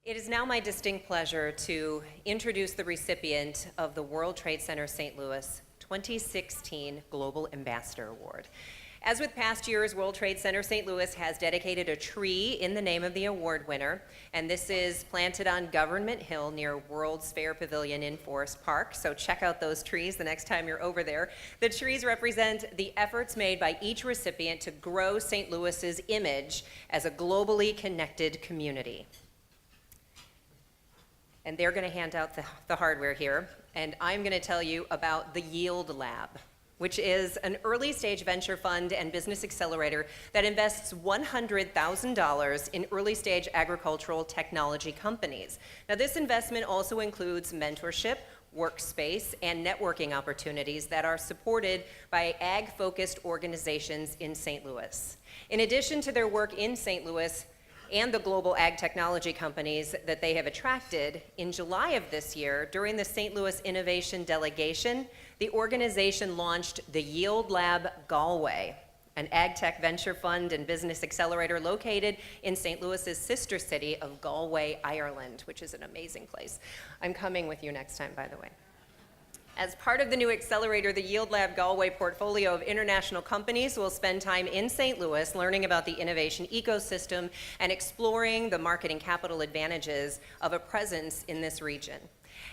It is now my distinct pleasure to introduce the recipient of the World Trade Center St. Louis 2016 Global Ambassador Award. As with past years, World Trade Center St. Louis has dedicated a tree in the name of the award winner, and this is planted on Government Hill near World's Fair Pavilion in Forest Park, so check out those trees the next time you're over there. The trees represent the efforts made by each recipient to grow St. Louis's image as a globally connected community. And they're going to hand out the hardware here, and I'm going to tell you about the Yield Lab, which is an early-stage venture fund and business accelerator that invests $100,000 in early-stage agricultural technology companies. Now, this investment also includes mentorship, workspace, and networking opportunities that are supported by ag-focused organizations in St. Louis. In addition to their work in St. Louis, and the global ag technology companies that they have attracted, in July of this year, during the St. Louis Innovation Delegation, the organization launched the Yield Lab Galway, an ag tech venture fund and business accelerator located in St. Louis's sister city of Galway, Ireland, which is an amazing place. I'm coming with you next time, by the way. As part of the new accelerator, the Yield Lab Galway portfolio of international companies will spend time in St. Louis learning about the innovation ecosystem and exploring the marketing capital advantages of a presence in this region.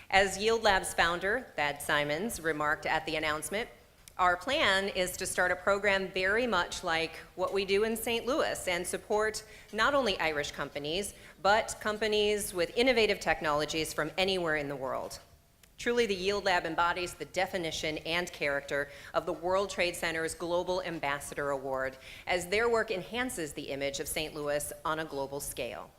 As Yield Lab's founder, Thad Simons, remarked at the announcement, our plan is to start a program very much like what we do in St. Louis and support not only Irish companies, but companies with innovative technologies from anywhere in the world. Truly, the Yield Lab embodies the definition and character of the World Trade Center's Global Ambassador Award, as their work enhances the image of St. Louis on a global scale.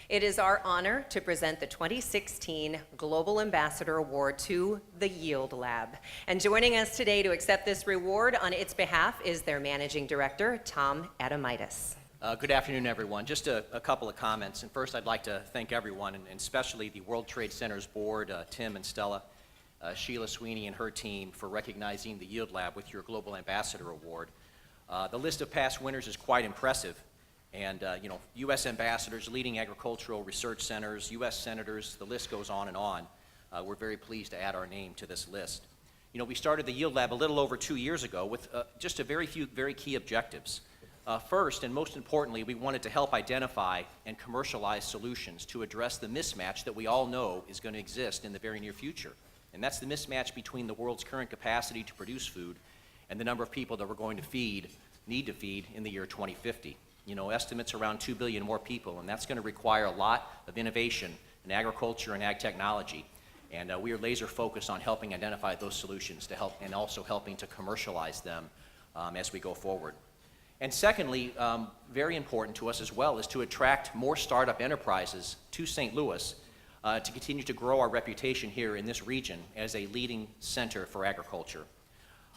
It is our honor to present the 2016 Global Ambassador Award to the Yield Lab. And joining us today to accept this reward on its behalf is their Managing Director, Tom Adamitis. Good afternoon, everyone. Just a couple of comments. And first, I'd like to thank everyone, and especially the World Trade Center's board, Tim and Stella, Sheila Sweeney and her team, for recognizing the Yield Lab with your Global Ambassador Award. The list of past winners is quite impressive. And, U.S. ambassadors, leading agricultural research centers, U.S. senators, the list goes on and on. We're very pleased to add our name to this list. We started the Yield Lab a little over 2 years ago with just a very few very key objectives. First, and most importantly, we wanted to help identify and commercialize solutions to address the mismatch that we all know is going to exist in the very near future. And that's the mismatch between the world's current capacity to produce food and the number of people that we're going to need to feed in the year 2050. Estimates around 2 billion more people, and that's going to require a lot of innovation in agriculture and ag technology. And we are laser focused on helping identify those solutions to help, and also helping to commercialize them as we go forward. And secondly, very important to us as well, is to attract more startup enterprises to St. Louis to continue to grow our reputation here in this region as a leading center for agriculture.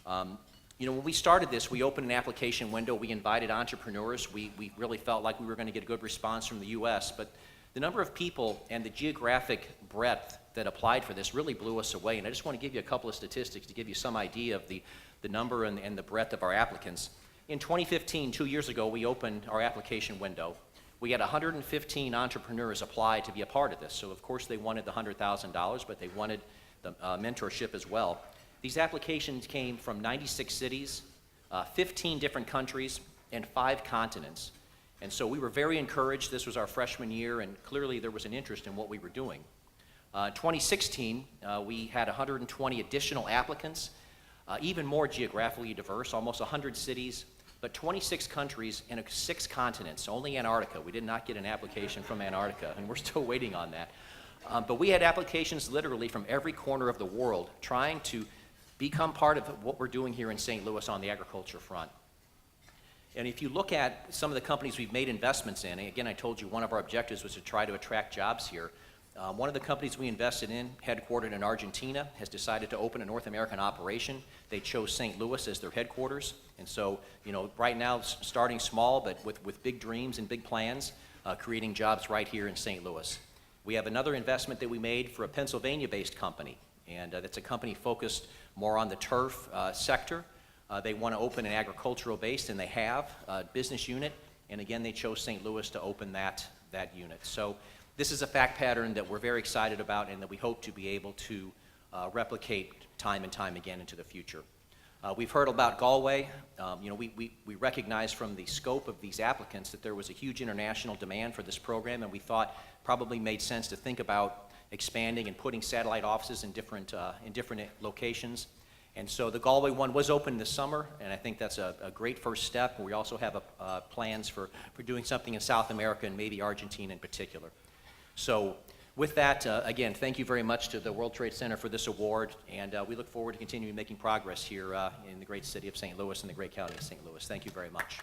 When we started this, we opened an application window. We invited entrepreneurs. We really felt like we were going to get a good response from the U.S., but the number of people and the geographic breadth that applied for this really blew us away. And I just want to give you a couple of statistics to give you some idea of the number and the breadth of our applicants. In 2015, 2 years ago, we opened our application window. We had 115 entrepreneurs apply to be a part of this. So, of course, they wanted the $100,000, but they wanted the mentorship as well. These applications came from 96 cities, 15 different countries, and 5 continents. And so we were very encouraged. This was our freshman year, and clearly there was an interest in what we were doing. 2016, we had 120 additional applicants, even more geographically diverse, almost 100 cities, but 26 countries and 6 continents, only Antarctica. We did not get an application from Antarctica, and we're still waiting on that. But we had applications literally from every corner of the world trying to become part of what we're doing here in St. Louis on the agriculture front. And if you look at some of the companies we've made investments in, and again, I told you one of our objectives was to try to attract jobs here. One of the companies we invested in, headquartered in Argentina, has decided to open a North American operation. They chose St. Louis as their headquarters. And so, right now, starting small, but with big dreams and big plans, creating jobs right here in St. Louis. We have another investment that we made for a Pennsylvania-based company, and that's a company focused more on the turf sector. They want to open an agricultural base, and they have a business unit, and again, they chose St. Louis to open that unit. So This is a fact pattern that we're very excited about and that we hope to be able to replicate time and time again into the future. We've heard about Galway. We recognize from the scope of these applicants that there was a huge international demand for this program, and we thought probably made sense to think about expanding and putting satellite offices in different locations. And so the Galway one was open this summer, and I think that's a great first step. We also have plans for doing something in South America and maybe Argentina in particular. So with that, again, thank you very much to the World Trade Center for this award, and we look forward to continuing making progress here in the great city of St. Louis and the great county of St. Louis. Thank you very much.